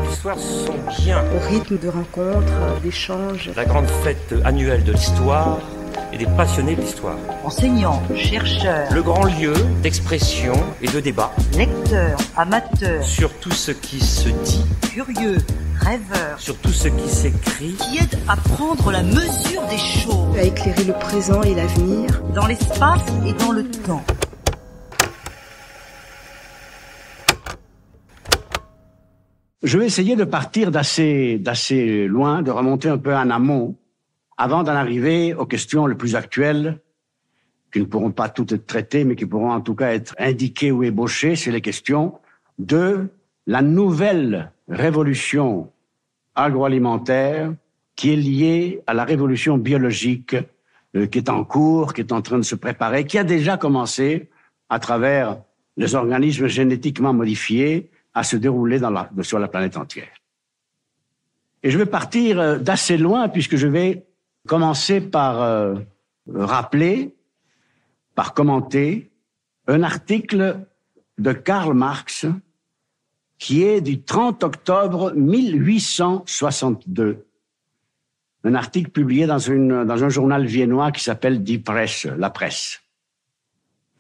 d'histoire sont bien. Au rythme de rencontres, d'échanges. La grande fête annuelle de l'histoire et des passionnés de l'histoire. Enseignants, chercheurs. Le grand lieu d'expression et de débat. Lecteurs, amateurs. Sur tout ce qui se dit. Curieux, rêveurs. Sur tout ce qui s'écrit. Qui aident à prendre la mesure des choses. À éclairer le présent et l'avenir. Dans l'espace et dans le temps. Je vais essayer de partir d'assez loin, de remonter un peu en amont, avant d'en arriver aux questions les plus actuelles, qui ne pourront pas toutes être traitées, mais qui pourront en tout cas être indiquées ou ébauchées. C'est les questions de la nouvelle révolution agroalimentaire qui est liée à la révolution biologique qui est en cours, qui est en train de se préparer, qui a déjà commencé à travers les organismes génétiquement modifiés à se dérouler sur la planète entière. Et je vais partir d'assez loin puisque je vais commencer par rappeler, par commenter un article de Karl Marx qui est du 30 octobre 1862. Un article publié dans un journal viennois qui s'appelle Die Presse, la presse.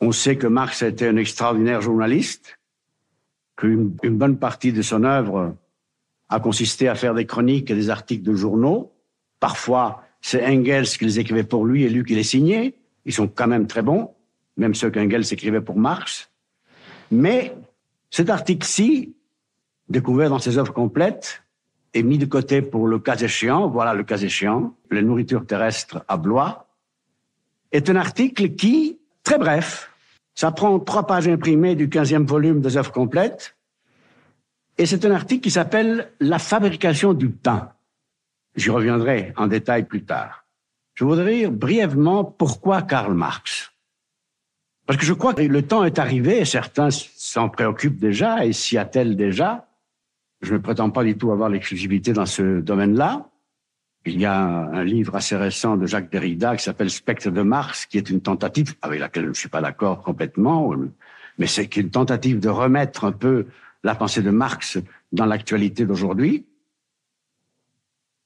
On sait que Marx a été un extraordinaire journaliste, qu'une bonne partie de son œuvre a consisté à faire des chroniques et des articles de journaux. Parfois, c'est Engels qui les écrivait pour lui et lui qui les signait. Ils sont quand même très bons, même ceux qu'Engels écrivait pour Marx. Mais cet article-ci, découvert dans ses œuvres complètes, est mis de côté pour le cas échéant. Voilà le cas échéant, les nourritures terrestres à Blois, est un article qui, très bref, ça prend 3 pages imprimées du 15e volume des œuvres complètes, et c'est un article qui s'appelle « La fabrication du pain ». J'y reviendrai en détail plus tard. Je voudrais dire brièvement pourquoi Karl Marx. Parce que je crois que le temps est arrivé, et certains s'en préoccupent déjà et s'y attellent déjà. Je ne prétends pas du tout avoir l'exclusivité dans ce domaine-là. Il y a un livre assez récent de Jacques Derrida qui s'appelle « Spectre de Marx », qui est une tentative, avec laquelle je ne suis pas d'accord complètement, mais c'est une tentative de remettre un peu la pensée de Marx dans l'actualité d'aujourd'hui.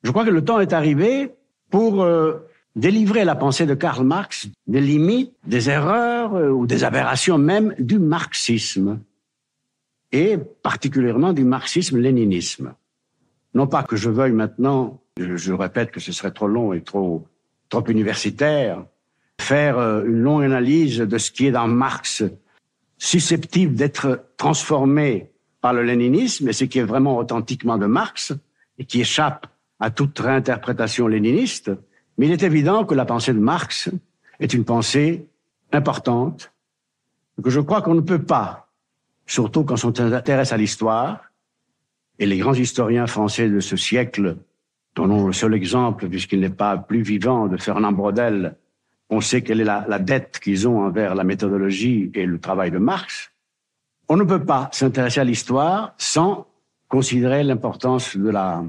Je crois que le temps est arrivé pour délivrer la pensée de Karl Marx des limites, des erreurs ou des aberrations même du marxisme, et particulièrement du marxisme-léninisme. Non pas que je veuille maintenant, je répète que ce serait trop long et trop universitaire, faire une longue analyse de ce qui est dans Marx susceptible d'être transformé par le léninisme et ce qui est vraiment authentiquement de Marx et qui échappe à toute réinterprétation léniniste. Mais il est évident que la pensée de Marx est une pensée importante, que je crois qu'on ne peut pas, surtout quand on s'intéresse à l'histoire, et les grands historiens français de ce siècle, donnons le seul exemple, puisqu'il n'est pas plus vivant, de Fernand Braudel, on sait quelle est la dette qu'ils ont envers la méthodologie et le travail de Marx. On ne peut pas s'intéresser à l'histoire sans considérer l'importance de la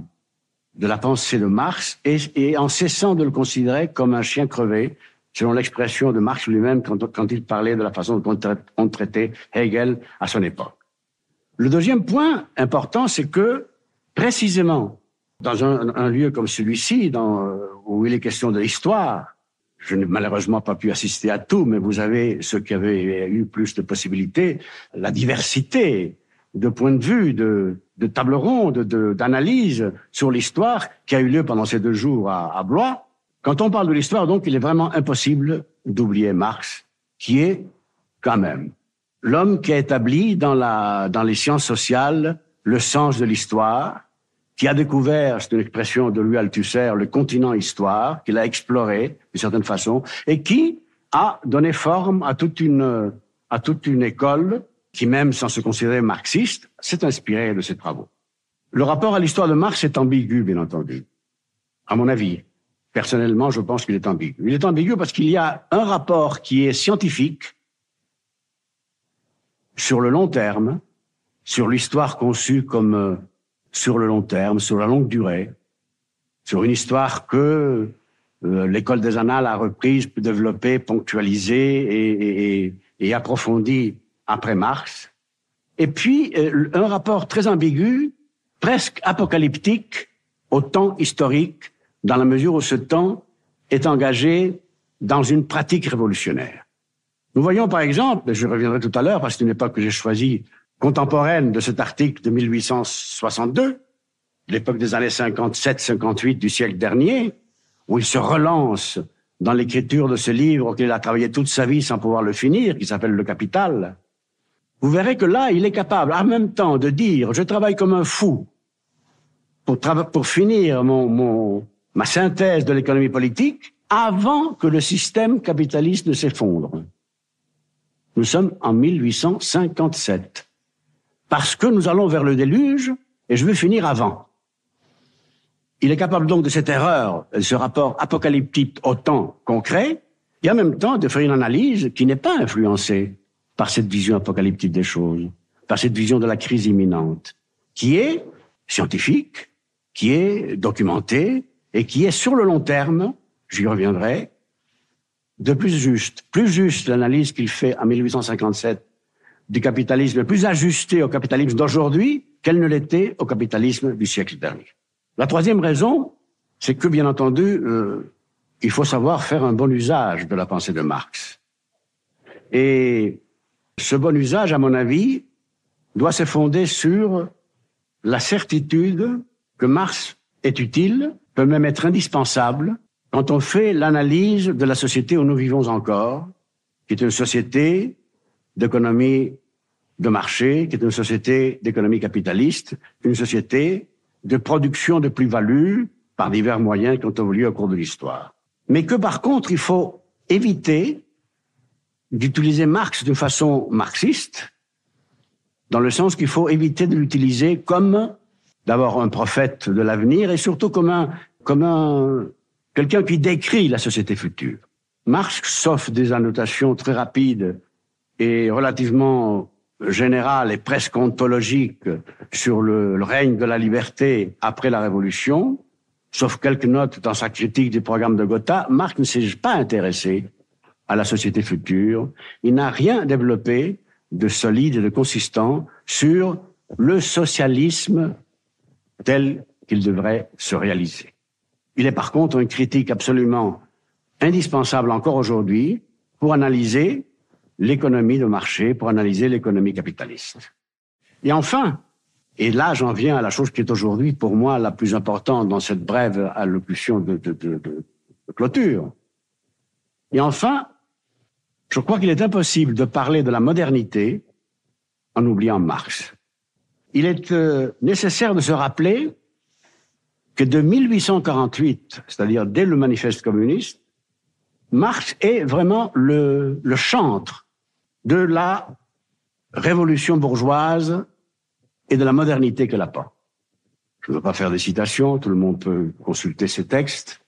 pensée de Marx et en cessant de le considérer comme un chien crevé, selon l'expression de Marx lui-même quand il parlait de la façon dont on traitait Hegel à son époque. Le deuxième point important, c'est que, précisément, dans un lieu comme celui-ci, où il est question de l'histoire, je n'ai malheureusement pas pu assister à tout, mais vous avez, ceux qui avaient eu plus de possibilités, la diversité de points de vue, de tables rondes, d'analyses sur l'histoire qui a eu lieu pendant ces 2 jours à Blois. Quand on parle de l'histoire, donc, il est vraiment impossible d'oublier Marx, qui est, quand même, l'homme qui a établi dans les sciences sociales le sens de l'histoire, qui a découvert, c'est une expression de Louis Althusser, le continent histoire, qu'il a exploré d'une certaine façon, et qui a donné forme à toute une école qui, même sans se considérer marxiste, s'est inspirée de ses travaux. Le rapport à l'histoire de Marx est ambigu, bien entendu. À mon avis, personnellement, je pense qu'il est ambigu. Il est ambigu parce qu'il y a un rapport qui est scientifique, sur le long terme, sur l'histoire conçue comme sur le long terme, sur la longue durée, sur une histoire que l'école des annales a reprise, développée, ponctualisée et approfondie après Marx. Et puis, un rapport très ambigu presque apocalyptique au temps historique, dans la mesure où ce temps est engagé dans une pratique révolutionnaire. Nous voyons par exemple, et je reviendrai tout à l'heure parce que c'est une époque que j'ai choisie, contemporaine de cet article de 1862, l'époque des années 57-58 du siècle dernier, où il se relance dans l'écriture de ce livre auquel il a travaillé toute sa vie sans pouvoir le finir, qui s'appelle Le Capital. Vous verrez que là, il est capable en même temps de dire « je travaille comme un fou pour finir ma synthèse de l'économie politique avant que le système capitaliste ne s'effondre ». Nous sommes en 1857. Parce que nous allons vers le déluge et je veux finir avant. Il est capable donc de cette erreur, de ce rapport apocalyptique au temps concret, et en même temps de faire une analyse qui n'est pas influencée par cette vision apocalyptique des choses, par cette vision de la crise imminente, qui est scientifique, qui est documentée, et qui est sur le long terme, j'y reviendrai, de plus juste. Plus juste l'analyse qu'il fait en 1857 du capitalisme, plus ajustée au capitalisme d'aujourd'hui qu'elle ne l'était au capitalisme du siècle dernier. La troisième raison, c'est que, bien entendu, il faut savoir faire un bon usage de la pensée de Marx. Et ce bon usage, à mon avis, doit se fonder sur la certitude que Marx est utile, peut même être indispensable, quand on fait l'analyse de la société où nous vivons encore, qui est une société d'économie de marché, qui est une société d'économie capitaliste, une société de production de plus-value par divers moyens qui ont évolué au cours de l'histoire. Mais que par contre, il faut éviter d'utiliser Marx de façon marxiste, dans le sens qu'il faut éviter de l'utiliser comme d'abord un prophète de l'avenir et surtout comme quelqu'un qui décrit la société future. Marx, sauf des annotations très rapides et relativement générales et presque ontologiques sur le règne de la liberté après la Révolution, sauf quelques notes dans sa critique du programme de Gotha, Marx ne s'est pas intéressé à la société future. Il n'a rien développé de solide et de consistant sur le socialisme tel qu'il devrait se réaliser. Il est par contre une critique absolument indispensable encore aujourd'hui pour analyser l'économie de marché, pour analyser l'économie capitaliste. Et enfin, et là j'en viens à la chose qui est aujourd'hui pour moi la plus importante dans cette brève allocution de clôture. Et enfin, je crois qu'il est impossible de parler de la modernité en oubliant Marx. Il est nécessaire de se rappeler que de 1848, c'est-à-dire dès le manifeste communiste, Marx est vraiment le chantre de la révolution bourgeoise et de la modernité qu'elle apporte. Je ne veux pas faire des citations, tout le monde peut consulter ces textes,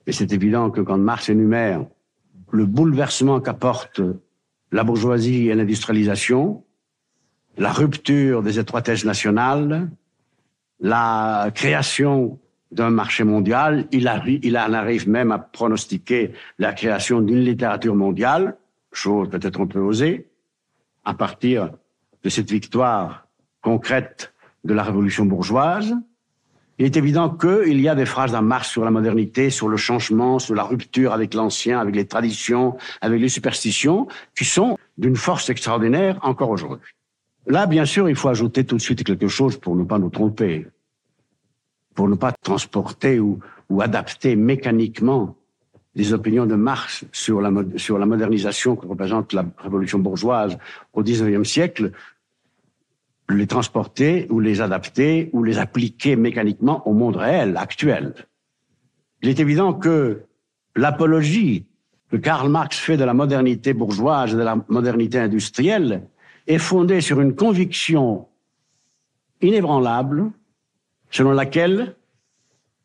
mais c'est évident que quand Marx énumère le bouleversement qu'apporte la bourgeoisie et l'industrialisation, la rupture des étroitesses nationales, la création d'un marché mondial, il en arrive même à pronostiquer la création d'une littérature mondiale, chose peut-être un peu osée, à partir de cette victoire concrète de la révolution bourgeoise. Il est évident qu'il y a des phrases dans Marx sur la modernité, sur le changement, sur la rupture avec l'ancien, avec les traditions, avec les superstitions, qui sont d'une force extraordinaire encore aujourd'hui. Là, bien sûr, il faut ajouter tout de suite quelque chose pour ne pas nous tromper, pour ne pas transporter ou adapter mécaniquement les opinions de Marx sur la modernisation que représente la révolution bourgeoise au XIXe siècle, les transporter ou les adapter ou les appliquer mécaniquement au monde réel, actuel. Il est évident que l'apologie que Karl Marx fait de la modernité bourgeoise et de la modernité industrielle est fondée sur une conviction inébranlable selon laquelle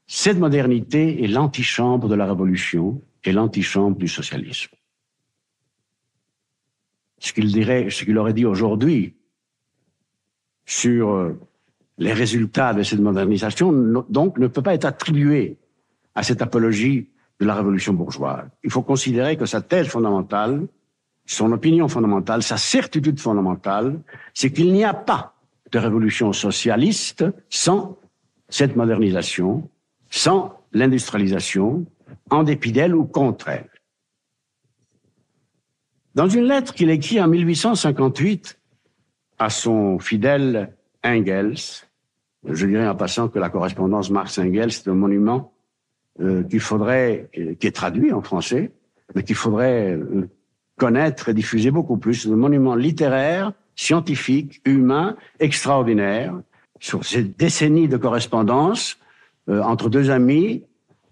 cette modernité est l'antichambre de la révolution et l'antichambre du socialisme. Ce qu'il aurait dit aujourd'hui sur les résultats de cette modernisation, donc, ne peut pas être attribué à cette apologie de la révolution bourgeoise. Il faut considérer que sa thèse fondamentale, son opinion fondamentale, sa certitude fondamentale, c'est qu'il n'y a pas de révolution socialiste sans cette modernisation sans l'industrialisation, en dépit d'elle ou contre elle. Dans une lettre qu'il écrit en 1858 à son fidèle Engels, je dirais en passant que la correspondance Marx-Engels, c'est un monument qui est traduit en français, mais qu'il faudrait connaître et diffuser beaucoup plus. C'est un monument littéraire, scientifique, humain, extraordinaire, sur ces décennies de correspondance entre deux amis,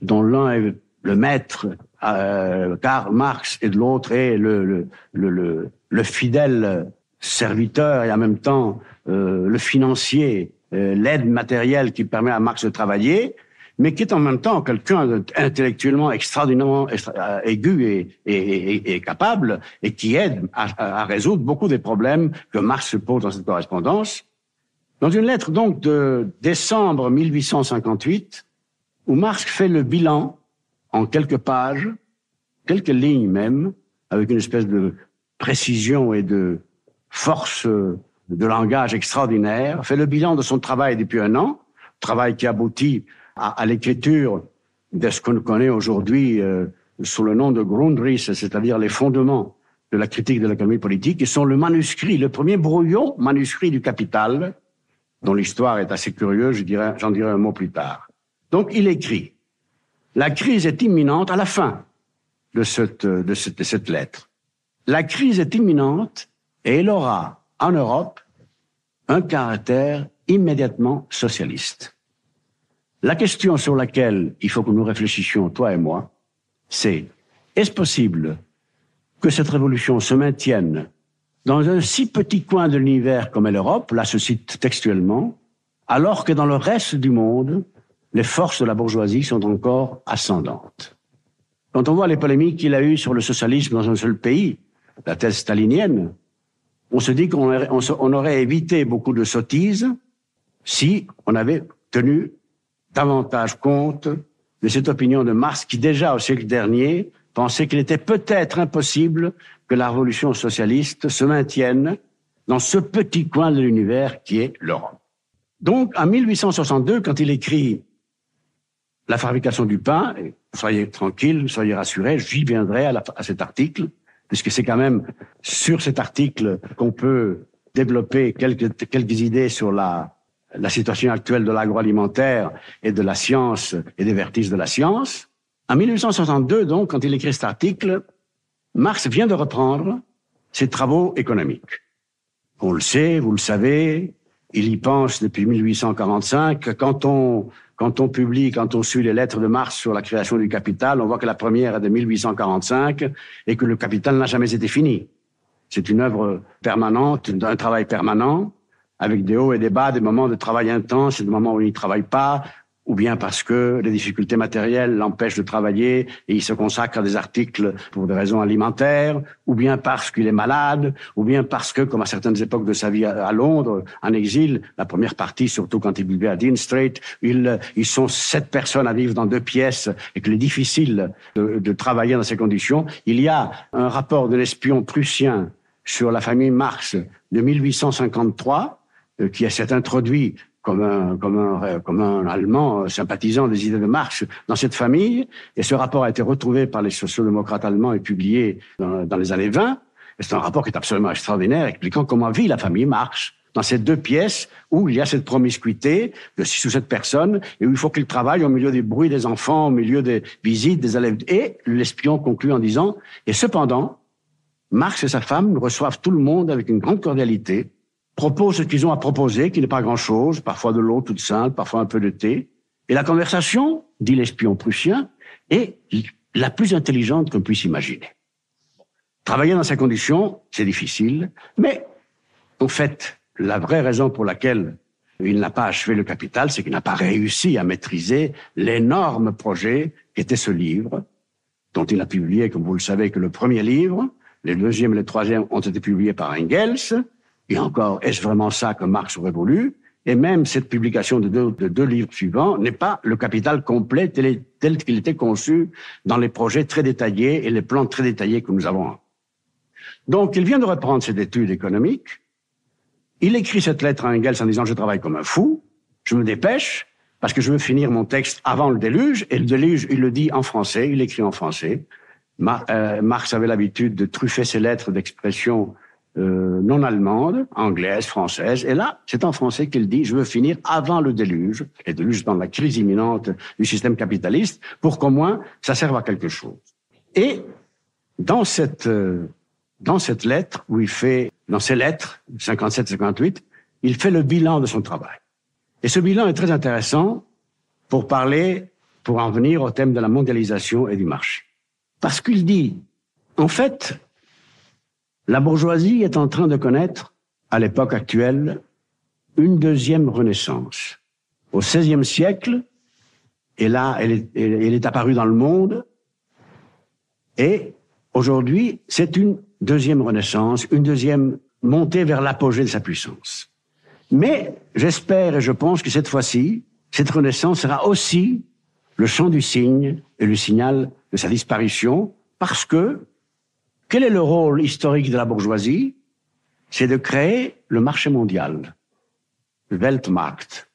dont l'un est le maître, Karl Marx, et de l'autre est le fidèle serviteur et en même temps le financier, l'aide matérielle qui permet à Marx de travailler, mais qui est en même temps quelqu'un d'intellectuellement extraordinairement aigu et capable, et qui aide à résoudre beaucoup des problèmes que Marx se pose dans cette correspondance. Dans une lettre donc de décembre 1858, où Marx fait le bilan en quelques pages, quelques lignes même, avec une espèce de précision et de force de langage extraordinaire, fait le bilan de son travail depuis un an, travail qui aboutit à l'écriture de ce qu'on connaît aujourd'hui sous le nom de Grundrisse, c'est-à-dire les fondements de la critique de l'économie politique, qui sont le manuscrit, le premier brouillon manuscrit du Capital, dont l'histoire est assez curieuse, j'en dirai un mot plus tard. Donc il écrit « La crise est imminente » à la fin de cette lettre. La crise est imminente et elle aura, en Europe, un caractère immédiatement socialiste. La question sur laquelle il faut que nous réfléchissions, toi et moi, c'est est-ce possible que cette révolution se maintienne dans un si petit coin de l'univers comme est l'Europe, là je cite textuellement, alors que dans le reste du monde, les forces de la bourgeoisie sont encore ascendantes. Quand on voit les polémiques qu'il a eues sur le socialisme dans un seul pays, la thèse stalinienne, on se dit qu'on aurait évité beaucoup de sottises si on avait tenu davantage compte de cette opinion de Marx qui, déjà au siècle dernier, pensait qu'il était peut-être impossible que la révolution socialiste se maintienne dans ce petit coin de l'univers qui est l'Europe. Donc, en 1862, quand il écrit La fabrication du pain, et soyez tranquilles, soyez rassurés, j'y viendrai à cet article, puisque c'est quand même sur cet article qu'on peut développer quelques idées sur la situation actuelle de l'agroalimentaire et de la science et des vertiges de la science. En 1862, donc, quand il écrit cet article, Marx vient de reprendre ses travaux économiques. On le sait, vous le savez, il y pense depuis 1845. Quand on suit les lettres de Marx sur la création du Capital, on voit que la première est de 1845 et que le Capital n'a jamais été fini. C'est une œuvre permanente, un travail permanent, avec des hauts et des bas, des moments de travail intense et des moments où il n'y travaille pas, ou bien parce que les difficultés matérielles l'empêchent de travailler et il se consacre à des articles pour des raisons alimentaires, ou bien parce qu'il est malade, ou bien parce que, comme à certaines époques de sa vie à Londres, en exil, la première partie, surtout quand il vivait à Dean Street, ils sont 7 personnes à vivre dans 2 pièces et qu'il est difficile de travailler dans ces conditions. Il y a un rapport de l'espion prussien sur la famille Marx de 1853 qui s'est introduit comme un Allemand sympathisant des idées de Marx dans cette famille. Et ce rapport a été retrouvé par les sociodémocrates allemands et publié dans les années 20. Et c'est un rapport qui est absolument extraordinaire, expliquant comment vit la famille Marx dans ces 2 pièces où il y a cette promiscuité de 6 ou 7 personnes et où il faut qu'ils travaillent au milieu des bruits des enfants, au milieu des visites des élèves. Et l'espion conclut en disant « Et cependant, Marx et sa femme reçoivent tout le monde avec une grande cordialité, proposent ce qu'ils ont à proposer, qui n'est pas grand-chose, parfois de l'eau toute simple, parfois un peu de thé. Et la conversation, dit l'espion prussien, est la plus intelligente qu'on puisse imaginer. » Travailler dans ces conditions, c'est difficile, mais en fait, la vraie raison pour laquelle il n'a pas achevé le Capital, c'est qu'il n'a pas réussi à maîtriser l'énorme projet qu'était ce livre, dont il a publié, comme vous le savez, que le premier livre, les 2e et les 3e ont été publiés par Engels. Et encore, est-ce vraiment ça que Marx aurait voulu? Et même cette publication de deux livres suivants n'est pas le Capital complet tel qu'il était conçu dans les projets très détaillés et les plans très détaillés que nous avons. Donc, il vient de reprendre cette étude économique. Il écrit cette lettre à Engels en disant « Je travaille comme un fou, je me dépêche, parce que je veux finir mon texte avant le déluge, et le déluge, il le dit en français, il écrit en français. Marx avait l'habitude de truffer ses lettres d'expression non allemandes, anglaises, françaises, et là, c'est en français qu'il dit « je veux finir avant le déluge », et le déluge dans la crise imminente du système capitaliste, pour qu'au moins ça serve à quelque chose. Et dans cette lettre, où il fait, dans ses lettres, 57-58, il fait le bilan de son travail. Et ce bilan est très intéressant pour en venir au thème de la mondialisation et du marché. Parce qu'il dit, en fait, la bourgeoisie est en train de connaître, à l'époque actuelle, une deuxième renaissance. Au XVIe siècle, et là, elle est apparue dans le monde, et aujourd'hui, c'est une deuxième renaissance, une deuxième montée vers l'apogée de sa puissance. Mais j'espère et je pense que cette fois-ci, cette renaissance sera aussi le chant du cygne et le signal de sa disparition, parce que quel est le rôle historique de la bourgeoisie? C'est de créer le marché mondial, le Weltmarkt.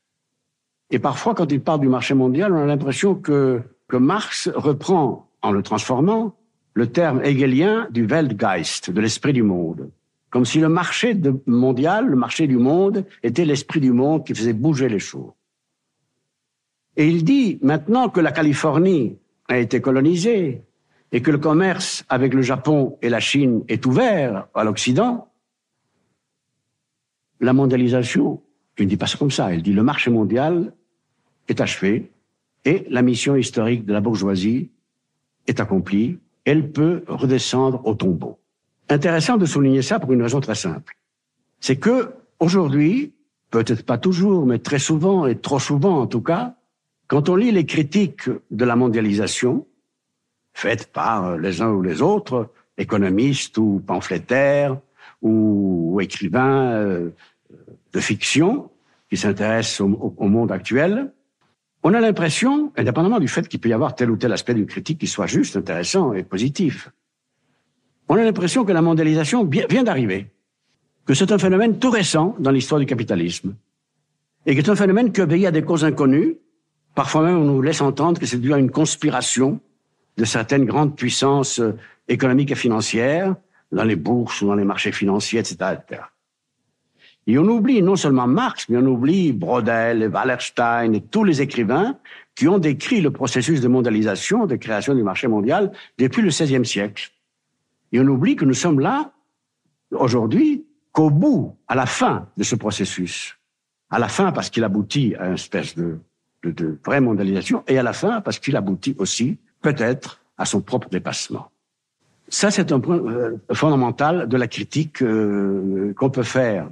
Et parfois, quand il parle du marché mondial, on a l'impression que Marx reprend, en le transformant, le terme hegelien du Weltgeist, de l'esprit du monde. Comme si le marché mondial, le marché du monde, était l'esprit du monde qui faisait bouger les choses. Et il dit, maintenant que la Californie a été colonisée et que le commerce avec le Japon et la Chine est ouvert à l'Occident, la mondialisation, il ne dit pas ça comme ça, il dit le marché mondial est achevé et la mission historique de la bourgeoisie est accomplie, elle peut redescendre au tombeau. Intéressant de souligner ça pour une raison très simple. C'est que, aujourd'hui, peut-être pas toujours, mais très souvent, et trop souvent en tout cas, quand on lit les critiques de la mondialisation, faites par les uns ou les autres, économistes ou pamphlétaires, ou écrivains de fiction, qui s'intéressent au monde actuel, on a l'impression, indépendamment du fait qu'il peut y avoir tel ou tel aspect d'une critique qui soit juste, intéressant et positif, on a l'impression que la mondialisation vient d'arriver, que c'est un phénomène tout récent dans l'histoire du capitalisme, et que c'est un phénomène qui obéit à des causes inconnues. Parfois même, on nous laisse entendre que c'est dû à une conspiration de certaines grandes puissances économiques et financières, dans les bourses ou dans les marchés financiers, etc., etc. Et on oublie non seulement Marx, mais on oublie Brodel et Wallerstein et tous les écrivains qui ont décrit le processus de mondialisation, de création du marché mondial depuis le XVIe siècle. Et on oublie que nous sommes là, aujourd'hui, qu'au bout, à la fin de ce processus. À la fin parce qu'il aboutit à une espèce de vraie mondialisation, et à la fin parce qu'il aboutit aussi, peut-être, à son propre dépassement. Ça, c'est un point fondamental de la critique qu'on peut faire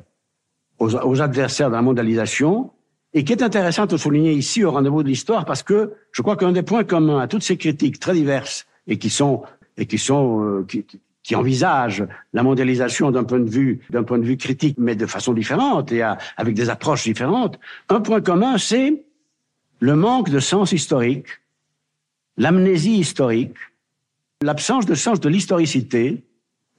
aux adversaires de la mondialisation, et qui est intéressant de souligner ici au rendez-vous de l'histoire, parce que je crois qu'un des points communs à toutes ces critiques très diverses et qui envisagent la mondialisation d'un point de vue critique, mais de façon différente et avec des approches différentes, un point commun, c'est le manque de sens historique, l'amnésie historique, l'absence de sens de l'historicité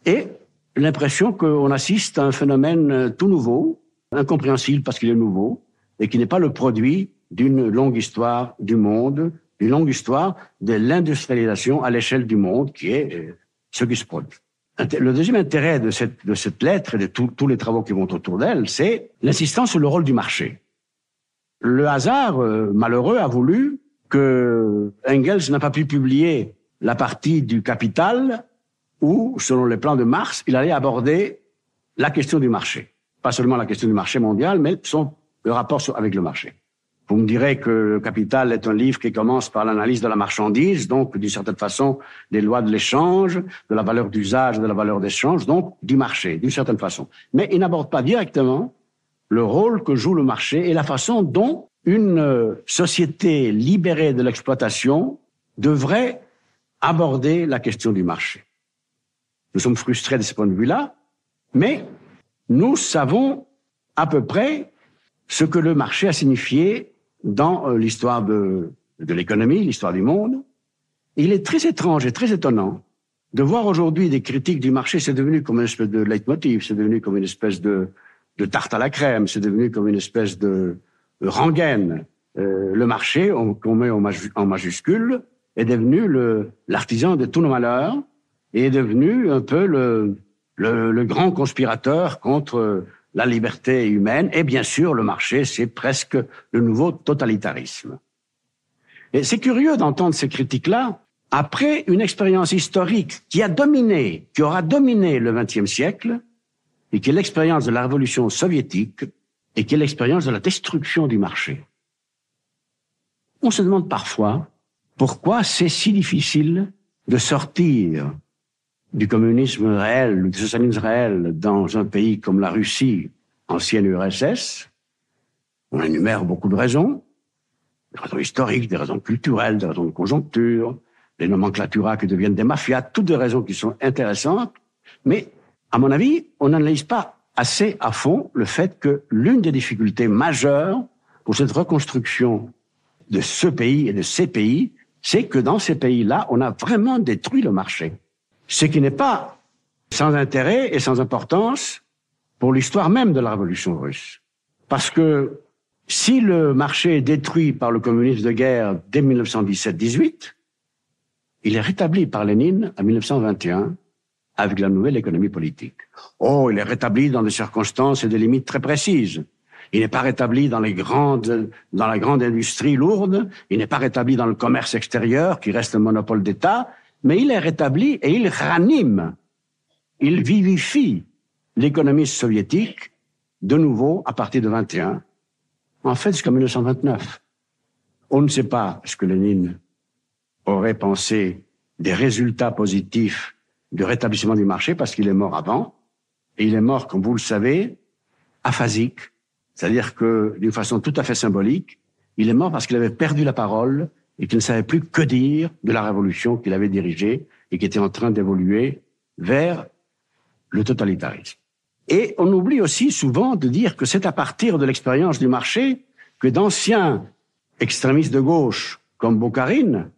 et l'impression qu'on assiste à un phénomène tout nouveau, incompréhensible parce qu'il est nouveau, et qui n'est pas le produit d'une longue histoire du monde, d'une longue histoire de l'industrialisation à l'échelle du monde, qui est ce qui se produit. Le deuxième intérêt de cette lettre et de tous les travaux qui vont autour d'elle, c'est l'insistance sur le rôle du marché. Le hasard malheureux a voulu que Engels n'a pas pu publier la partie du Capital où, selon les plans de Marx, il allait aborder la question du marché. Pas seulement la question du marché mondial, mais le rapport avec le marché. Vous me direz que le Capital est un livre qui commence par l'analyse de la marchandise, donc d'une certaine façon des lois de l'échange, de la valeur d'usage, de la valeur d'échange, donc du marché, d'une certaine façon. Mais il n'aborde pas directement le rôle que joue le marché et la façon dont une société libérée de l'exploitation devrait aborder la question du marché. Nous sommes frustrés de ce point de vue-là, mais nous savons à peu près ce que le marché a signifié dans l'histoire de l'économie, l'histoire du monde. Et il est très étrange et très étonnant de voir aujourd'hui des critiques du marché, c'est devenu comme une espèce de leitmotiv, c'est devenu comme une espèce de tarte à la crème, c'est devenu comme une espèce de rengaine le marché, qu'on met en majuscule, est devenu l'artisan de tous nos malheurs et est devenu un peu le grand conspirateur contre la liberté humaine. Et bien sûr, le marché, c'est presque le nouveau totalitarisme. Et c'est curieux d'entendre ces critiques-là après une expérience historique qui aura dominé le XXe siècle, et qui est l'expérience de la révolution soviétique, et qui est l'expérience de la destruction du marché. On se demande parfois pourquoi c'est si difficile de sortir du communisme réel, du socialisme réel dans un pays comme la Russie, ancienne URSS. On énumère beaucoup de raisons, des raisons historiques, des raisons culturelles, des raisons de conjoncture, des nomenclaturas qui deviennent des mafias, toutes des raisons qui sont intéressantes, mais à mon avis, on n'analyse pas assez à fond le fait que l'une des difficultés majeures pour cette reconstruction de ce pays et de ces pays, c'est que dans ces pays-là, on a vraiment détruit le marché. Ce qui n'est pas sans intérêt et sans importance pour l'histoire même de la révolution russe. Parce que si le marché est détruit par le communisme de guerre dès 1917-18, il est rétabli par Lénine en 1921 avec la nouvelle économie politique. Oh, il est rétabli dans des circonstances et des limites très précises. Il n'est pas rétabli dans la grande industrie lourde, il n'est pas rétabli dans le commerce extérieur qui reste un monopole d'État, mais il est rétabli et il ranime, il vivifie l'économie soviétique de nouveau à partir de 21, en fait jusqu'en 1929. On ne sait pas ce que Lénine aurait pensé des résultats positifs du rétablissement du marché parce qu'il est mort avant, et il est mort, comme vous le savez, aphasique, c'est-à-dire que d'une façon tout à fait symbolique, il est mort parce qu'il avait perdu la parole et qu'il ne savait plus que dire de la révolution qu'il avait dirigée et qui était en train d'évoluer vers le totalitarisme. Et on oublie aussi souvent de dire que c'est à partir de l'expérience du marché que d'anciens extrémistes de gauche comme Boukharine,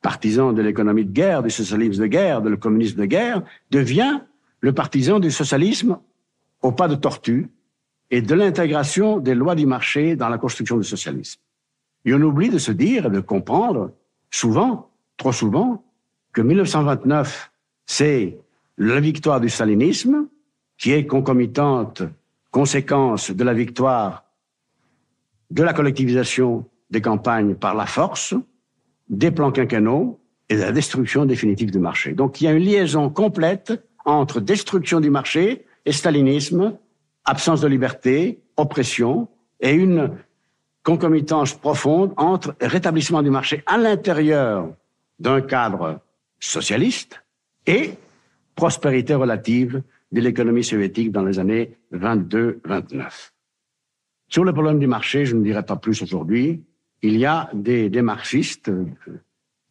partisan de l'économie de guerre, du socialisme de guerre, de le communisme de guerre, devient le partisan du socialisme au pas de tortue et de l'intégration des lois du marché dans la construction du socialisme. Et on oublie de se dire et de comprendre souvent, trop souvent, que 1929, c'est la victoire du stalinisme, qui est concomitante, conséquence de la victoire de la collectivisation des campagnes par la force, des plans quinquennaux et de la destruction définitive du marché. Donc il y a une liaison complète entre destruction du marché et stalinisme, absence de liberté, oppression, et une concomitance profonde entre rétablissement du marché à l'intérieur d'un cadre socialiste et prospérité relative de l'économie soviétique dans les années 22-29. Sur le problème du marché, je ne dirai pas plus aujourd'hui. Il y a des marxistes,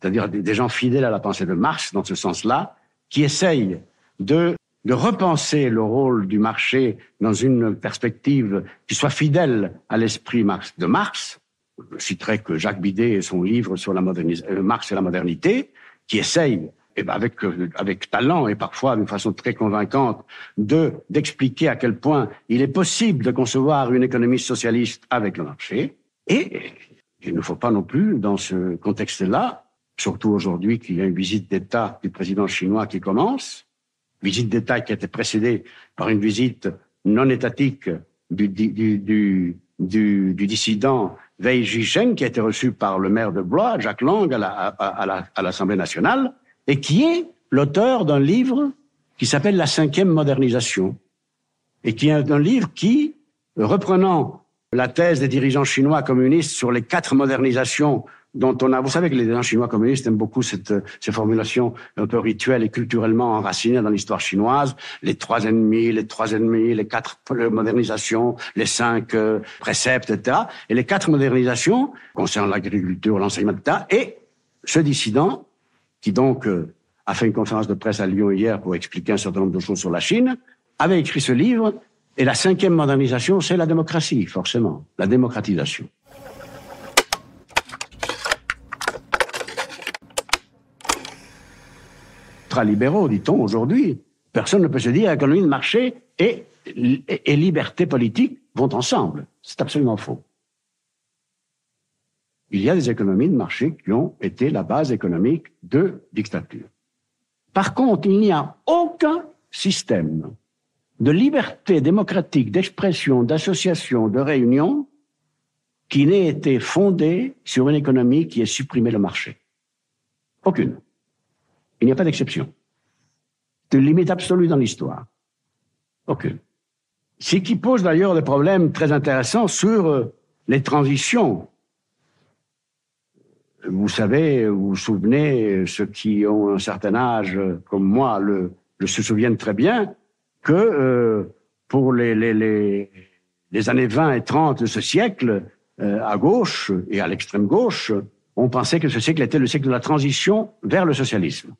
c'est-à-dire des gens fidèles à la pensée de Marx, dans ce sens-là, qui essayent de repenser le rôle du marché dans une perspective qui soit fidèle à l'esprit de Marx. Je citerai que Jacques Bidet et son livre sur Marx et la modernité, qui essaye, avec talent et parfois d'une façon très convaincante, d'expliquer à quel point il est possible de concevoir une économie socialiste avec le marché. Et il ne faut pas non plus, dans ce contexte-là, surtout aujourd'hui qu'il y a une visite d'État du président chinois qui commence, visite d'État qui a été précédée par une visite non étatique du dissident Wei Jisheng, qui a été reçu par le maire de Blois, Jacques Lang, à l'Assemblée nationale, et qui est l'auteur d'un livre qui s'appelle La 5e modernisation, et qui est un livre qui, reprenant la thèse des dirigeants chinois communistes sur les 4 modernisations dont on a... Vous savez que les dirigeants chinois communistes aiment beaucoup ces formulations un peu rituelles et culturellement enracinées dans l'histoire chinoise. Les 3 ennemis, les 4 modernisations, les 5 préceptes, etc. Et les 4 modernisations concernent l'agriculture, l'enseignement, etc. Et ce dissident, qui donc a fait une conférence de presse à Lyon hier pour expliquer un certain nombre de choses sur la Chine, avait écrit ce livre. Et la 5e modernisation, c'est la démocratie, forcément, la démocratisation. Ultralibéraux, dit-on aujourd'hui, personne ne peut se dire qu'économie de marché et liberté politique vont ensemble. C'est absolument faux. il y a des économies de marché qui ont été la base économique de dictatures. Par contre, il n'y a aucun système de liberté démocratique, d'expression, d'association, de réunion qui n'ait été fondé sur une économie qui ait supprimé le marché. Aucune. Il n'y a pas d'exception. C'est une limite absolue dans l'histoire. Aucune. Ce qui pose d'ailleurs des problèmes très intéressants sur les transitions. Vous savez, vous vous souvenez, ceux qui ont un certain âge, comme moi, se souviennent très bien, que pour les années 20 et 30 de ce siècle, à gauche et à l'extrême gauche, on pensait que ce siècle était le siècle de la transition vers le socialisme.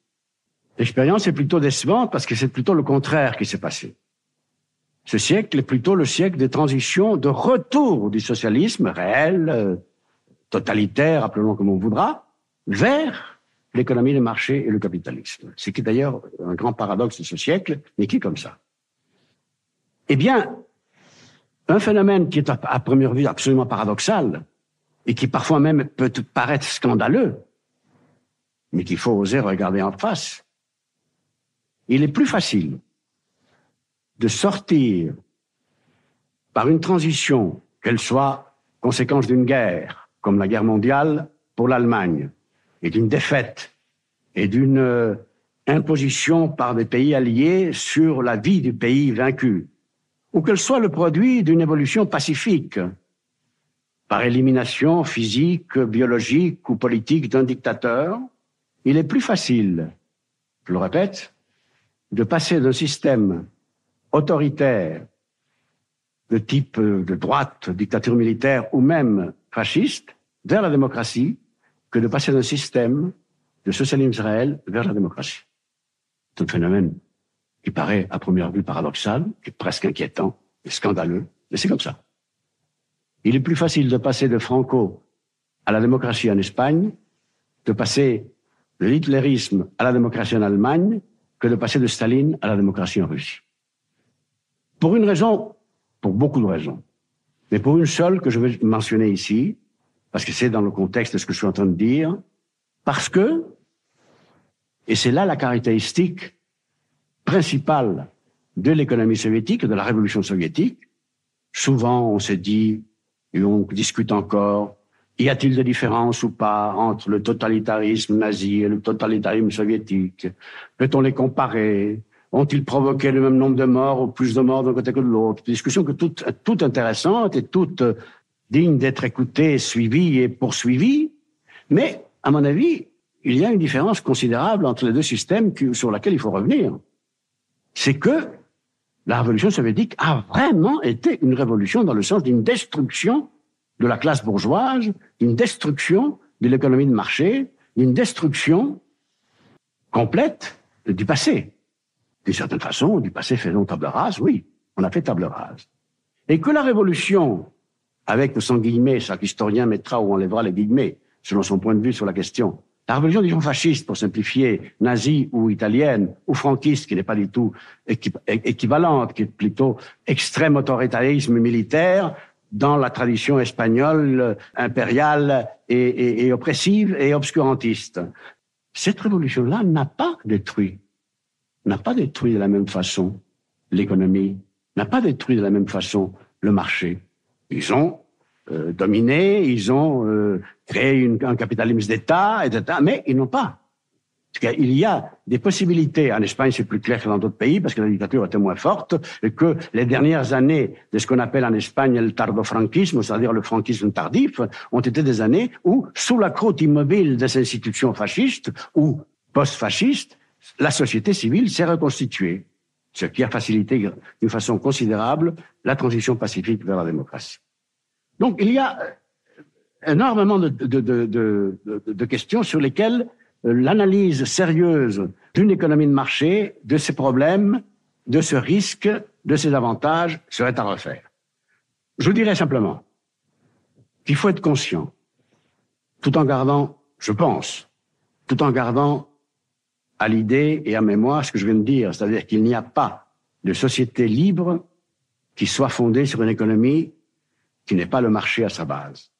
L'expérience est plutôt décevante parce que c'est plutôt le contraire qui s'est passé. Ce siècle est plutôt le siècle des transitions, de retour du socialisme réel, totalitaire, appelons-le comme on voudra, vers l'économie de marché et le capitalisme. Ce qui est d'ailleurs un grand paradoxe de ce siècle, mais qui est comme ça. Eh bien, un phénomène qui est à première vue absolument paradoxal, et qui parfois même peut paraître scandaleux, mais qu'il faut oser regarder en face, il est plus facile de sortir par une transition, qu'elle soit conséquence d'une guerre, comme la guerre mondiale pour l'Allemagne, et d'une défaite, et d'une imposition par des pays alliés sur la vie du pays vaincu, ou qu'elle soit le produit d'une évolution pacifique, par élimination physique, biologique ou politique d'un dictateur, il est plus facile, je le répète, de passer d'un système autoritaire de type de droite, dictature militaire ou même fasciste, vers la démocratie, que de passer d'un système de socialisme réel vers la démocratie. C'est un phénomène qui paraît à première vue paradoxal, qui est presque inquiétant et scandaleux, mais c'est comme ça. Il est plus facile de passer de Franco à la démocratie en Espagne, de passer de l'hitlérisme à la démocratie en Allemagne, que de passer de Staline à la démocratie en Russie. Pour une raison, pour beaucoup de raisons, mais pour une seule que je vais mentionner ici, parce que c'est dans le contexte de ce que je suis en train de dire, parce que, et c'est là la caractéristique principale de l'économie soviétique, de la révolution soviétique, souvent on s'est dit, et on discute encore, y a-t-il des différences ou pas entre le totalitarisme nazi et le totalitarisme soviétique? Peut-on les comparer? Ont-ils provoqué le même nombre de morts ou plus de morts d'un côté que de l'autre? Discussion que toute intéressante et toute digne d'être écoutée, suivie et poursuivie. Mais, à mon avis, il y a une différence considérable entre les deux systèmes sur laquelle il faut revenir. C'est que la révolution soviétique a vraiment été une révolution dans le sens d'une destruction de la classe bourgeoise, d'une destruction de l'économie de marché, d'une destruction complète du passé. D'une certaine façon, du passé faisons table rase, oui, on a fait table rase. Et que la révolution, avec, sans guillemets, chaque historien mettra ou enlèvera les guillemets, selon son point de vue sur la question, la révolution, disons, fasciste, pour simplifier, nazie ou italienne, ou franquiste, qui n'est pas du tout équivalente, qui est plutôt extrême autoritarisme militaire, dans la tradition espagnole, impériale et oppressive et obscurantiste. Cette révolution-là n'a pas détruit de la même façon l'économie, n'a pas détruit de la même façon le marché. Ils ont dominé, ils ont créé un capitalisme d'État, etc., mais ils n'ont pas. Parce qu'il y a des possibilités. En Espagne, c'est plus clair que dans d'autres pays, parce que la dictature était moins forte, et que les dernières années de ce qu'on appelle en Espagne le tardofranquisme, c'est-à-dire le franquisme tardif, ont été des années où, sous la croûte immobile des institutions fascistes ou post-fascistes, la société civile s'est reconstituée, ce qui a facilité d'une façon considérable la transition pacifique vers la démocratie. Donc, il y a énormément de questions sur lesquelles l'analyse sérieuse d'une économie de marché, de ses problèmes, de ce risque, de ses avantages, serait à refaire. Je vous dirais simplement qu'il faut être conscient, tout en gardant, je pense, tout en gardant à l'idée et à mémoire ce que je viens de dire, c'est-à-dire qu'il n'y a pas de société libre qui soit fondée sur une économie qui n'est pas le marché à sa base.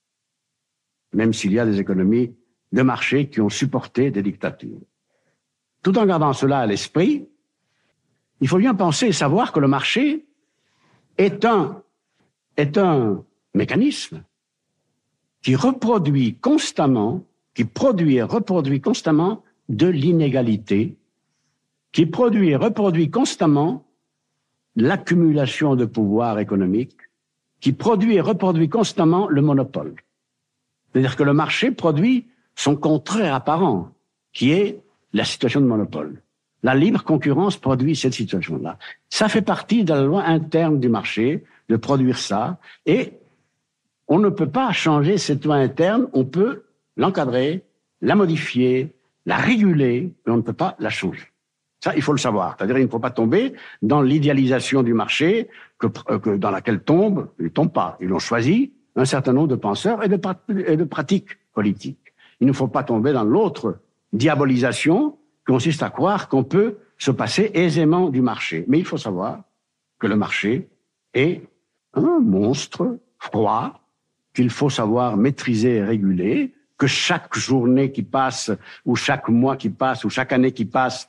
même s'il y a des économies de marché qui ont supporté des dictatures. Tout en gardant cela à l'esprit, il faut bien penser et savoir que le marché est un mécanisme qui reproduit constamment, qui produit et reproduit constamment de l'inégalité, qui produit et reproduit constamment l'accumulation de pouvoir économique, qui produit et reproduit constamment le monopole. C'est-à-dire que le marché produit son contraire apparent, qui est la situation de monopole. La libre concurrence produit cette situation-là. Ça fait partie de la loi interne du marché, de produire ça, et on ne peut pas changer cette loi interne, on peut l'encadrer, la modifier, la réguler, mais on ne peut pas la changer. Ça, il faut le savoir. C'est-à-dire qu'il ne faut pas tomber dans l'idéalisation du marché dans laquelle ils tombent pas. Ils ont choisi un certain nombre de penseurs et de pratiques politiques. Il ne faut pas tomber dans l'autre diabolisation qui consiste à croire qu'on peut se passer aisément du marché. Mais il faut savoir que le marché est un monstre froid qu'il faut savoir maîtriser et réguler, que chaque journée qui passe, ou chaque mois qui passe, ou chaque année qui passe,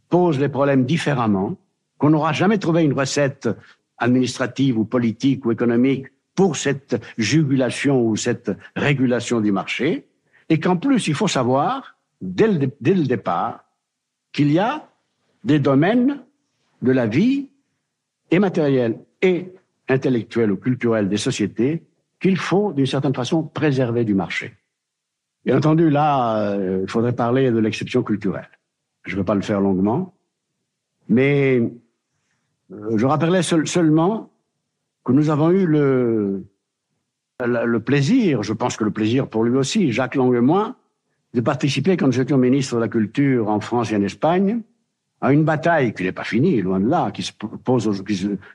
pose les problèmes différemment, qu'on n'aura jamais trouvé une recette administrative ou politique ou économique pour cette jugulation ou cette régulation du marché, et qu'en plus, il faut savoir, dès le départ, qu'il y a des domaines de la vie, et matérielle et intellectuelle ou culturelle des sociétés, qu'il faut, d'une certaine façon, préserver du marché. Bien entendu, là, il faudrait parler de l'exception culturelle. Je ne vais pas le faire longuement, mais je rappellerai seulement que nous avons eu le plaisir, je pense que le plaisir pour lui aussi, Jacques Lang et moi, de participer, quand nous étions ministre de la Culture en France et en Espagne, à une bataille qui n'est pas finie, loin de là, qui se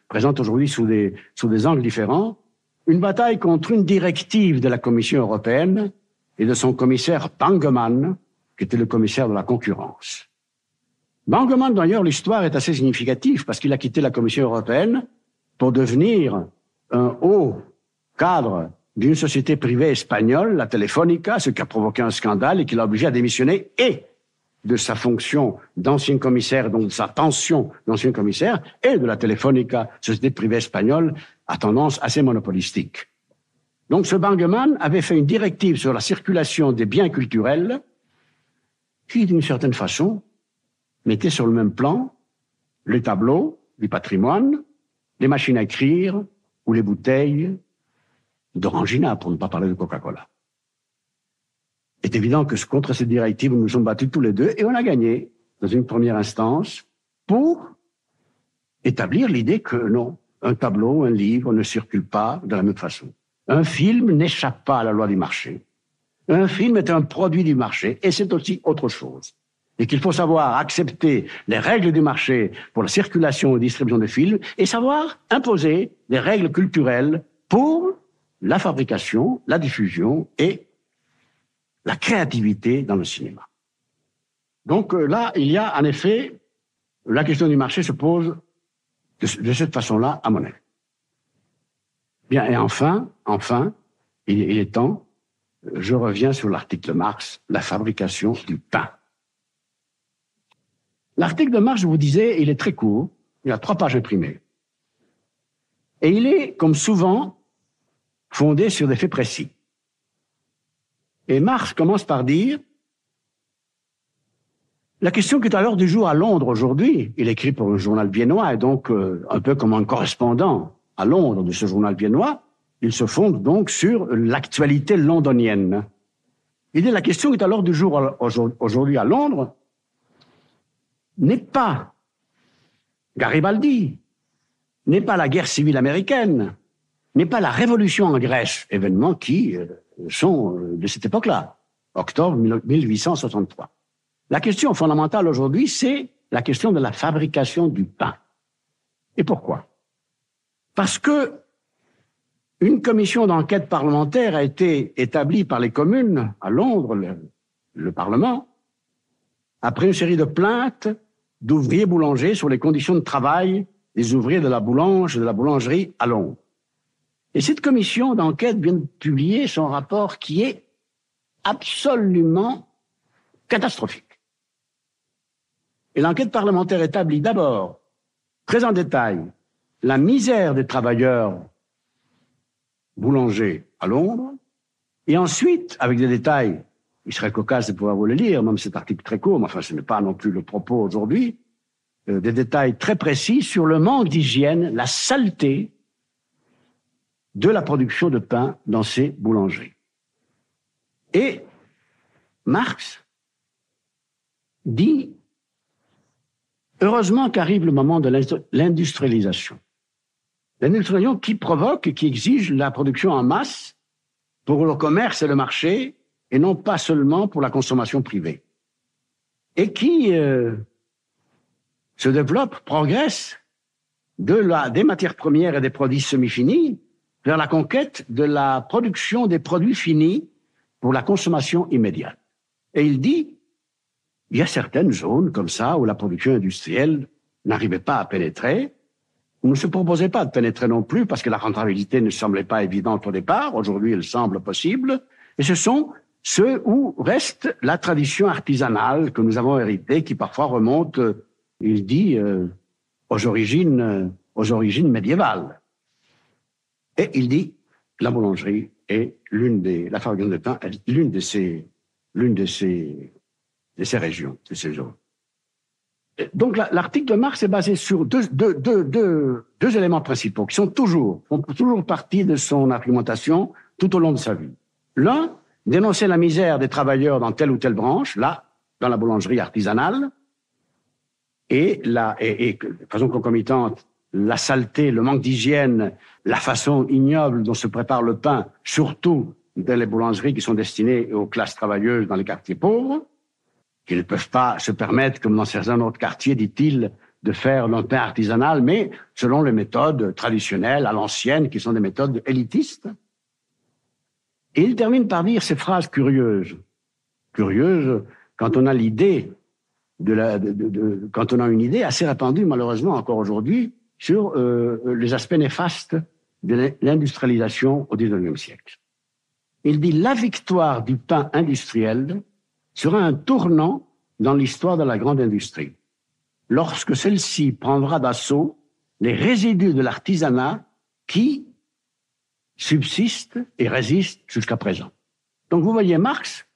présente aujourd'hui sous des angles différents, une bataille contre une directive de la Commission européenne et de son commissaire Bangemann, qui était le commissaire de la concurrence. Bangemann, d'ailleurs, l'histoire est assez significative parce qu'il a quitté la Commission européenne pour devenir un haut cadre d'une société privée espagnole, la Telefónica, ce qui a provoqué un scandale et qui l'a obligé à démissionner et de sa fonction d'ancien commissaire, donc de sa pension d'ancien commissaire, et de la Telefónica, société privée espagnole, à tendance assez monopolistique. Donc ce Bangemann avait fait une directive sur la circulation des biens culturels qui, d'une certaine façon, mettait sur le même plan les tableaux du patrimoine, les machines à écrire ou les bouteilles d'Orangina, pour ne pas parler de Coca-Cola. Il est évident que contre cette directive, nous nous sommes battus tous les deux et on a gagné dans une première instance pour établir l'idée que non, un tableau, un livre ne circule pas de la même façon. Un film n'échappe pas à la loi du marché. Un film est un produit du marché et c'est aussi autre chose. Et qu'il faut savoir accepter les règles du marché pour la circulation et distribution de films et savoir imposer des règles culturelles pour la fabrication, la diffusion et la créativité dans le cinéma. Donc là, il y a en effet, la question du marché se pose de cette façon-là, à mon avis. Bien, et enfin, il est temps, je reviens sur l'article de Marx, la fabrication du pain. L'article de Marx, je vous disais, il est très court, il a 3 pages imprimées. Et il est, comme souvent, fondé sur des faits précis. Et Marx commence par dire la question qui est à l'ordre du jour à Londres aujourd'hui, il écrit pour un journal viennois et donc un peu comme un correspondant à Londres de ce journal viennois, il se fonde donc sur l'actualité londonienne. Il dit la question qui est à l'ordre du jour aujourd'hui à Londres n'est pas Garibaldi, n'est pas la guerre civile américaine, n'est pas la révolution en Grèce, événements qui sont de cette époque-là, octobre 1863. La question fondamentale aujourd'hui, c'est la question de la fabrication du pain. Et pourquoi? Parce que une commission d'enquête parlementaire a été établie par les communes à Londres, le Parlement, après une série de plaintes d'ouvriers boulangers sur les conditions de travail des ouvriers de la boulangerie à Londres. Et cette commission d'enquête vient de publier son rapport qui est absolument catastrophique. Et l'enquête parlementaire établit d'abord, très en détail, la misère des travailleurs boulangers à Londres, et ensuite, avec des détails, il serait cocasse de pouvoir vous le lire, même cet article très court, mais enfin ce n'est pas non plus le propos aujourd'hui, des détails très précis sur le manque d'hygiène, la saleté de la production de pain dans ces boulangeries. Et Marx dit, heureusement qu'arrive le moment de l'industrialisation. L'industrialisation qui provoque et qui exige la production en masse pour le commerce et le marché, et non pas seulement pour la consommation privée. Et qui se développe, progresse des matières premières et des produits semi-finis vers la conquête de la production des produits finis pour la consommation immédiate. Et il dit, il y a certaines zones comme ça où la production industrielle n'arrivait pas à pénétrer, ou ne se proposait pas de pénétrer non plus parce que la rentabilité ne semblait pas évidente au départ. Aujourd'hui, elle semble possible. Et ce sont ceux où reste la tradition artisanale que nous avons héritée, qui parfois remonte, il dit, aux origines médiévales. Et il dit, la boulangerie est la fabrication de pain est l'une de ces régions, de ces zones. Donc l'article de Marx est basé sur deux éléments principaux qui font toujours partie de son argumentation tout au long de sa vie. L'un, dénoncer la misère des travailleurs dans telle ou telle branche, là, dans la boulangerie artisanale, et de façon concomitante, la saleté, le manque d'hygiène, la façon ignoble dont se prépare le pain, surtout dans les boulangeries qui sont destinées aux classes travailleuses dans les quartiers pauvres, qui ne peuvent pas se permettre, comme dans certains autres quartiers, dit-il, de faire leur pain artisanal, mais selon les méthodes traditionnelles, à l'ancienne, qui sont des méthodes élitistes. Et il termine par dire ces phrases curieuses. Curieuses quand on a l'idée quand on a une idée assez répandue, malheureusement, encore aujourd'hui, sur les aspects néfastes de l'industrialisation au XIXe siècle. Il dit « La victoire du pain industriel sera un tournant dans l'histoire de la grande industrie, lorsque celle-ci prendra d'assaut les résidus de l'artisanat qui subsistent et résistent jusqu'à présent. » Donc vous voyez Marx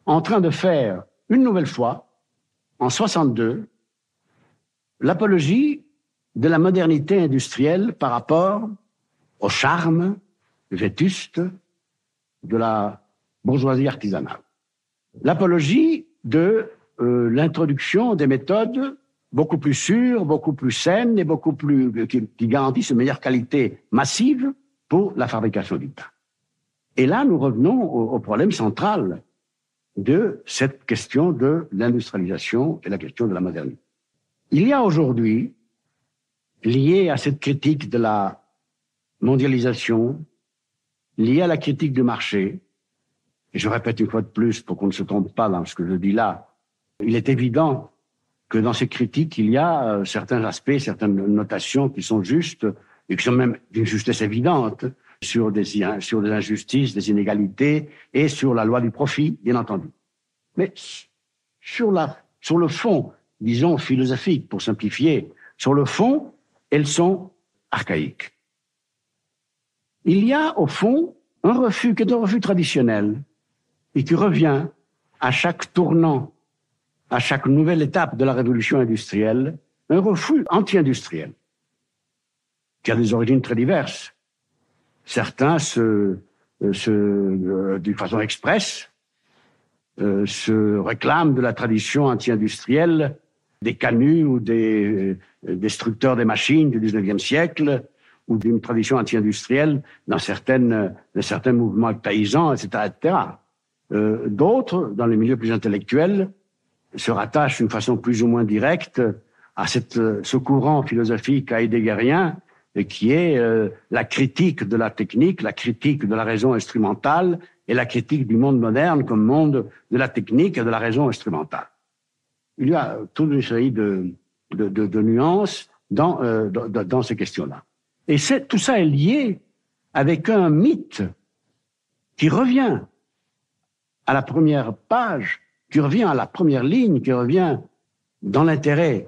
en train de faire une nouvelle fois, en 62, l'apologie de la modernité industrielle par rapport au charme vétuste de la bourgeoisie artisanale. L'apologie de l'introduction des méthodes beaucoup plus sûres, beaucoup plus saines et qui garantissent une meilleure qualité massive pour la fabrication du pain. Et là, nous revenons au problème central de cette question de l'industrialisation et la question de la modernité. Il y a aujourd'hui, lié à cette critique de la mondialisation, lié à la critique du marché, et je répète une fois de plus pour qu'on ne se trompe pas dans ce que je dis là, il est évident que dans ces critiques, il y a certains aspects, certaines notations qui sont justes et qui sont même d'une justesse évidente sur des injustices, des inégalités et sur la loi du profit, bien entendu. Mais sur le fond, disons philosophique pour simplifier, sur le fond, elles sont archaïques. Il y a au fond un refus qui est un refus traditionnel et qui revient à chaque tournant, à chaque nouvelle étape de la révolution industrielle, un refus anti-industriel qui a des origines très diverses. Certains d'une façon expresse, se réclament de la tradition anti-industrielle des canuts ou des destructeurs des machines du XIXe siècle, ou d'une tradition anti-industrielle dans certains mouvements paysans, etc., etc. D'autres, dans les milieux plus intellectuels, se rattachent d'une façon plus ou moins directe à ce courant philosophique heideggerien qui est la critique de la technique, la critique de la raison instrumentale et la critique du monde moderne comme monde de la technique et de la raison instrumentale. Il y a toute une série de nuances dans ces questions-là. Et tout ça est lié avec un mythe qui revient à la première page, qui revient à la première ligne, qui revient dans l'intérêt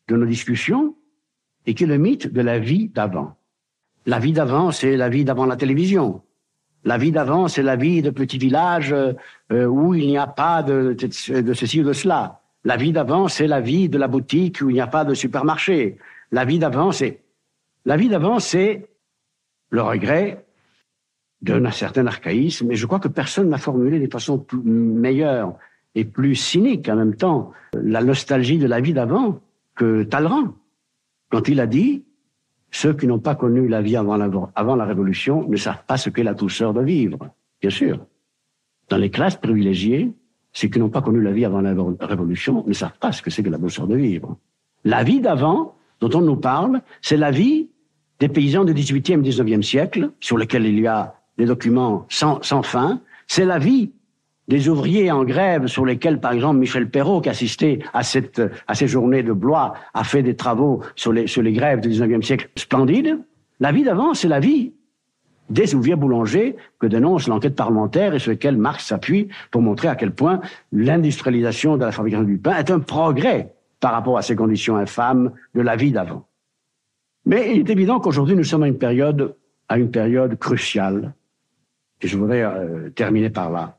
de nos discussions, et qui est le mythe de la vie d'avant. La vie d'avant, c'est la vie d'avant la télévision. La vie d'avant, c'est la vie de petits villages où il n'y a pas de ceci ou de cela. La vie d'avant, c'est la vie de la boutique où il n'y a pas de supermarché. La vie d'avant, c'est le regret d'un certain archaïsme. Et je crois que personne n'a formulé de façon meilleure et plus cynique en même temps la nostalgie de la vie d'avant que Talleyrand, quand il a dit « Ceux qui n'ont pas connu la vie avant la Révolution ne savent pas ce qu'est la douceur de vivre. » Bien sûr. Dans les classes privilégiées, ceux qui n'ont pas connu la vie avant la Révolution ne savent pas ce que c'est que la douceur de vivre. La vie d'avant, dont on nous parle, c'est la vie des paysans du XVIIIe et XIXe siècle, sur lesquels il y a des documents sans fin. C'est la vie des ouvriers en grève, sur lesquels, par exemple, Michel Perrault, qui assistait à ces journées de Blois, a fait des travaux sur les grèves du XIXe siècle splendides. La vie d'avant, c'est la vie des ouvriers boulangers que dénonce l'enquête parlementaire et sur lesquels Marx s'appuie pour montrer à quel point l'industrialisation de la fabrication du pain est un progrès par rapport à ces conditions infâmes de la vie d'avant. Mais il est évident qu'aujourd'hui, nous sommes à une période cruciale. Et je voudrais terminer par là,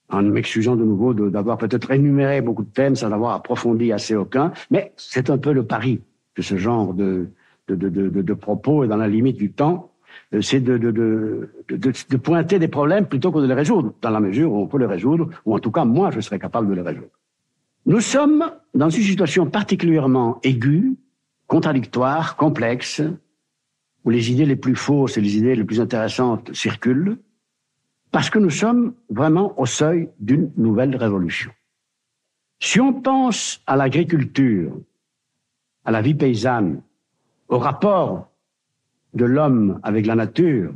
en m'excusant de nouveau d'avoir peut-être énuméré beaucoup de thèmes sans avoir approfondi assez aucun. Mais c'est un peu le pari de ce genre de propos, et dans la limite du temps, c'est de pointer des problèmes plutôt que de les résoudre, dans la mesure où on peut les résoudre, ou en tout cas, moi, je serais capable de les résoudre. Nous sommes dans une situation particulièrement aiguë, contradictoire, complexe, où les idées les plus fausses et les idées les plus intéressantes circulent, parce que nous sommes vraiment au seuil d'une nouvelle révolution. Si on pense à l'agriculture, à la vie paysanne, au rapport de l'homme avec la nature,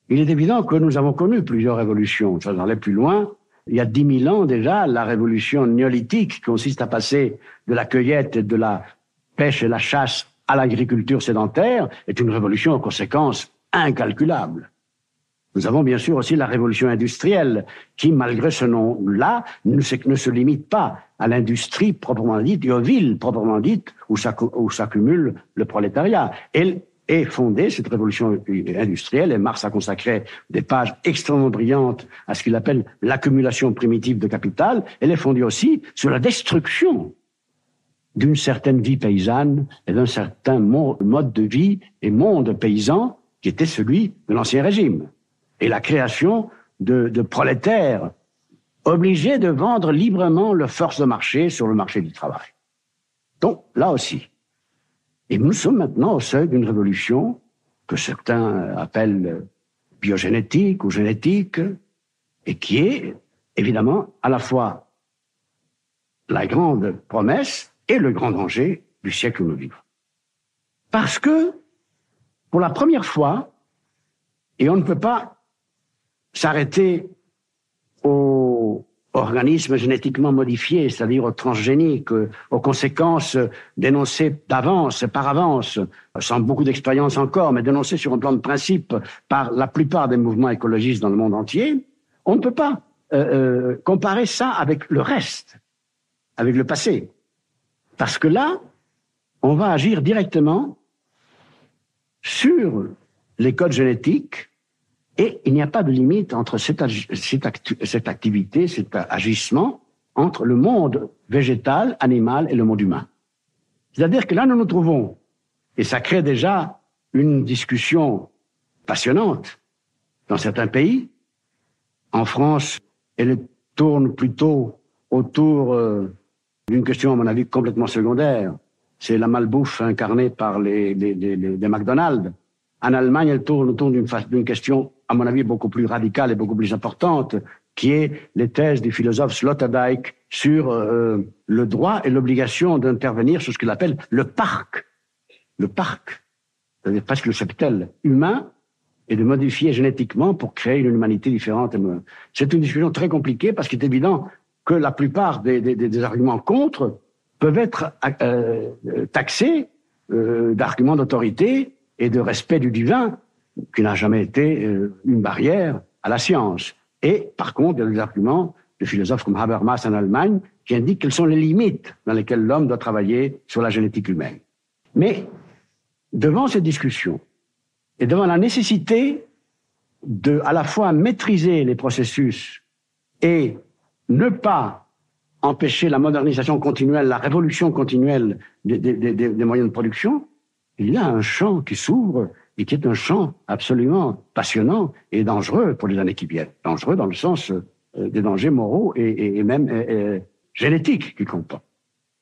il est évident que nous avons connu plusieurs révolutions. Ça aller plus loin. Il y a 10 000 ans déjà, la révolution néolithique qui consiste à passer de la cueillette, de la pêche et la chasse à l'agriculture sédentaire est une révolution aux conséquences incalculables. Nous avons bien sûr aussi la révolution industrielle qui, malgré ce nom-là, ne se limite pas à l'industrie proprement dite et aux villes proprement dites où s'accumule le prolétariat. Elle est fondée, cette révolution industrielle, et Marx a consacré des pages extrêmement brillantes à ce qu'il appelle l'accumulation primitive de capital. Elle est fondée aussi sur la destruction d'une certaine vie paysanne et d'un certain mode de vie et monde paysan qui était celui de l'Ancien Régime. Et la création de prolétaires obligés de vendre librement leurs forces de marché sur le marché du travail. Donc, là aussi. Et nous sommes maintenant au seuil d'une révolution que certains appellent biogénétique ou génétique, et qui est évidemment à la fois la grande promesse et le grand danger du siècle où nous vivons. Parce que, pour la première fois, et on ne peut pas s'arrêter aux organismes génétiquement modifiés, c'est-à-dire aux transgéniques, aux conséquences dénoncées d'avance, par avance, sans beaucoup d'expérience encore, mais dénoncées sur un plan de principe par la plupart des mouvements écologistes dans le monde entier, on ne peut pas comparer ça avec le reste, avec le passé. Parce que là, on va agir directement sur les codes génétiques. Et il n'y a pas de limite entre cette activité, cet agissement, entre le monde végétal, animal et le monde humain. C'est-à-dire que là, nous nous trouvons, et ça crée déjà une discussion passionnante dans certains pays. En France, elle tourne plutôt autour d'une question, à mon avis, complètement secondaire. C'est la malbouffe incarnée par les McDonald's. En Allemagne, elle tourne autour d'une question, à mon avis, beaucoup plus radicale et beaucoup plus importante, qui est les thèses du philosophe Sloterdijk sur le droit et l'obligation d'intervenir sur ce qu'il appelle le parc, c'est-à-dire presque le cheptel humain, et de modifier génétiquement pour créer une humanité différente. C'est une discussion très compliquée parce qu'il est évident que la plupart des arguments contre peuvent être taxés d'arguments d'autorité et de respect du divin, qui n'a jamais été une barrière à la science. Et par contre, il y a des arguments de philosophes comme Habermas en Allemagne qui indiquent quelles sont les limites dans lesquelles l'homme doit travailler sur la génétique humaine. Mais devant ces discussions et devant la nécessité de à la fois maîtriser les processus et ne pas empêcher la modernisation continuelle, la révolution continuelle des moyens de production, il y a un champ qui s'ouvre et qui est un champ absolument passionnant et dangereux pour les années qui viennent. Dangereux dans le sens des dangers moraux et même génétiques qu'il comporte.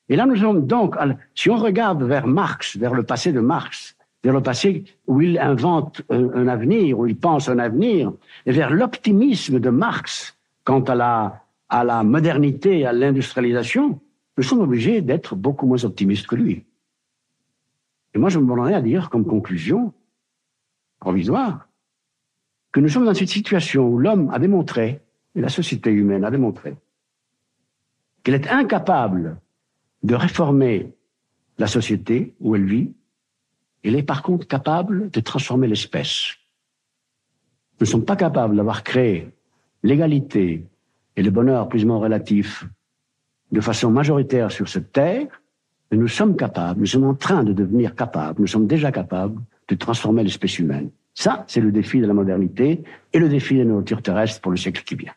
Et là, nous sommes donc, si on regarde vers Marx, vers le passé de Marx, vers le passé où il invente un avenir, où il pense un avenir, et vers l'optimisme de Marx quant à la modernité, à l'industrialisation, nous sommes obligés d'être beaucoup moins optimistes que lui. Et moi, je me demandais à dire, comme conclusion provisoire, que nous sommes dans cette situation où l'homme a démontré, et la société humaine a démontré, qu'elle est incapable de réformer la société où elle vit. Elle est par contre capable de transformer l'espèce. Nous ne sommes pas capables d'avoir créé l'égalité et le bonheur plus ou moins relatif de façon majoritaire sur cette terre, mais nous sommes capables, nous sommes en train de devenir capables, nous sommes déjà capables de transformer l'espèce humaine. Ça, c'est le défi de la modernité et le défi de la nature terrestre pour le siècle qui vient.